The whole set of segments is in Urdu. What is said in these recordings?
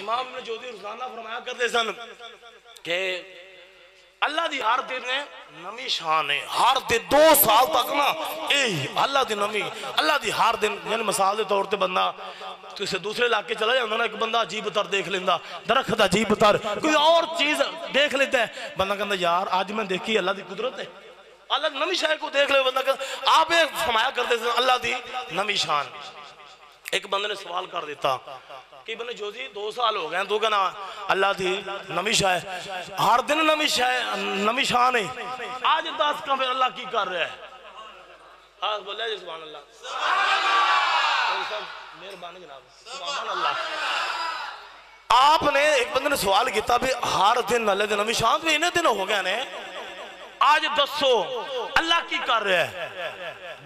امام ابن جوزی روزانہ فرمایا کرتے سن کہ اللہ دی ہر دن نے نمی شان ہے، ہر دن 2 سال تک نا اللہ دی نمی، اللہ دی ہر دن، یعنی مثال دے طور تے بندہ کسی دوسرے علاقے چلا جاتا نا، ایک بندہ عجیب تر دیکھ لیندہ، درخت عجیب تر، کوئی اور چیز دیکھ لیتا ہے، بندہ کہتا یار آج میں دیکھی اللہ دی قدرت ہے، اللہ دی نمی شان کو دیکھ لے، بندہ کہتا آپ ایک فرمایا کرتے تھے اللہ دی نمی شان۔ ایک بندے نے سوال کر دیتا کہ ابن جوزی 2 سال ہو گئے تو کہنا اللہ دی نمی شان ہے، ہر دن نمی شان ہے، آج 10 کا پھر اللہ کی کر رہا ہے؟ آج بولے جی سبحان اللہ، مہربانی جناب، سبحان اللہ۔ آپ نے ایک بندے نے سوال کیتا بھی ہر دن اللہ دی نمی شان بھی انہیں دن ہو گئے نے، آج 10 اللہ کی کر رہا ہے؟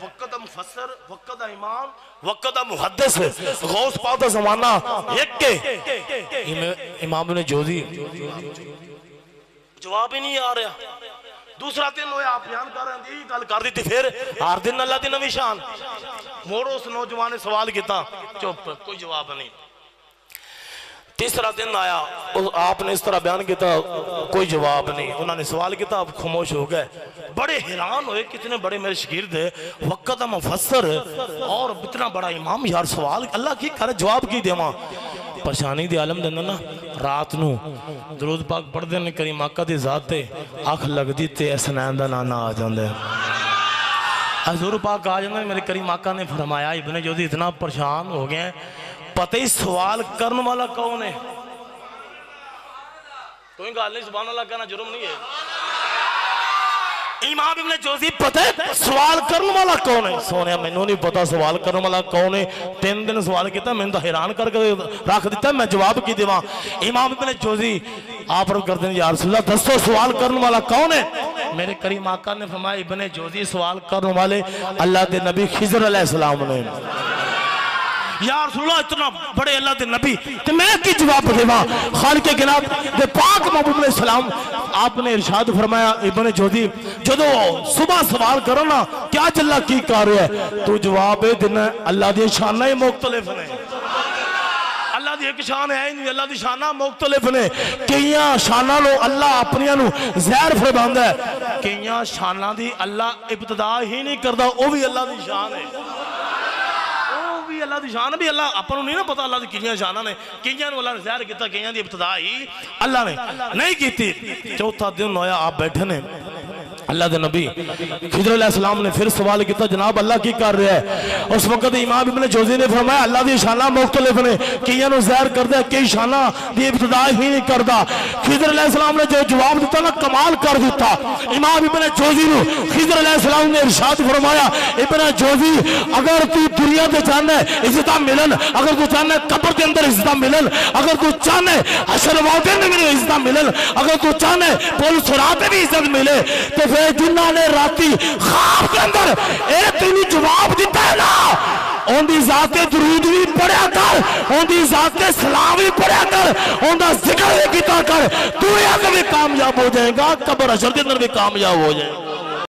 وقت مفسر، وقت امام، وقت محدث، غوث پاک دا زمانہ ایک کے امام ابن جوزی جواب ہی نہیں آ رہا۔ دوسرا دن ہوئے آپ بیان کر رہے ہیں گل کر دی تھی، پھر ہر دن اللہ دی نمی شان۔ مورو اس نوجوان نے سوال کیتا، چپ، کوئی جواب نہیں۔ تیسرا دن آیا، آپ نے اس طرح بیان کیتا، کوئی جواب نہیں۔ انہوں نے سوال کیتا، آپ خاموش ہو گئے، بڑے حیران ہوئے، کتنے بڑے میرے شاگرد ہے، وقت مفسر اور اتنا بڑا امام، یار سوال اللہ کی کرے جواب کی دیواں۔ پریشانی دی عالم دینا نا، رات نو درود پاک پڑھ دینے کریم آقا دی ذات تے آنکھ لگ دی تے اسنین دا نانا آ جاندے، حضور پاک آ جاندے۔ میرے کریم آقا نے فرمایا ابن جوزی اتنا پریشان ہو گئے، پتہ ہی سوال کرنے والا کون ہے؟ کوئی گال نہیں، سبحان اللہ کہنا جرم نہیں ہے۔ امام ابن جوزی پتہ ہے سوال کرنے والا کون ہے؟ سونے میں نہیں پتا سوال کرنے والا کون ہے۔ 3 دن سوال کیتا، میں نے حیران کر کے رکھ دیتا، میں جواب کی دیواں۔ امام ابن جوزی آپ رب کر دیں یا رسول اللہ دسو سوال کرنے والا کون ہے؟ میرے کریم آقا نے فرمایا ابن جوزی سوال کرنے والے اللہ دے نبی خضر علیہ السلام نے۔ یا رسول اللہ اتنا بڑے اللہ دے نبی تو میں کی جواب دیواں؟ خالق گناب دے پاک محبوب علیہ السلام آپ نے ارشاد فرمایا ابن جوزی جدو صبح سوال کرو نا کیا جلہ کی کر رہے ہے تو جواب دینا اللہ دی شانہ مختلف نے، اللہ دی ایک شان ہے نہیں، اللہ دی شانہ مختلف نے۔ کئیاں شانہ لو اللہ اپنیاں نو زہر فرماندا ہے، کئیاں شانہ دی اللہ ابتدا ہی نہیں کردا، وہ بھی اللہ دی شان ہے، اللہ دی شان بھی اللہ اپنوں نہیں نا پتا اللہ دی کیجیاں شانہ نے، کیجیاں نو اللہ نے ظاہر کیتا، کیجیاں دی ابتدا ہی اللہ نے نہیں کیتی۔ چوتھا دن ہویا آپ بیٹھے نے، اللہ دے نبی خضر علیہ السلام نے پھر سوال کیتا جناب اللہ کی کر رہے ہے؟ اس وقت امام ابن جوزی نے فرمایا اللہ دی شانہ مختلف نے، کیجیاں نو ظاہر کردہ ہے، کئی شانہ دی ابتدا ہی نہیں کردہ۔ خضر علیہ السلام نے جو جواب دیتا نا کمال کر دیتا۔ امام ابن جوزی نے خضر علیہ السلام نے ارشاد فرمایا ابن جوزی اگر تو دنیا دے جانا ہے عزتہ ملن، اگر تو چاہنا ہے قبر دے اندر عزتہ ملن، اگر تو چاہنا ہے حشر موتے میں بھی عزتہ ملن، اگر تو چاہنا ہے پول صراط میں بھی عزت ملے، تو پھر جنہاں نے راتی خواب کے اندر اے تینی جواب دیتا ہے نا، ان دی ذات درود بھی پڑھیا کر، ان دی ذات سلام بھی پڑھیا کر، ان دا ذکر بھی کیتا کر، تو یہ بھی کامیاب ہو جائے گا، قبر حشر کے اندر بھی کامیاب ہو جائے گا۔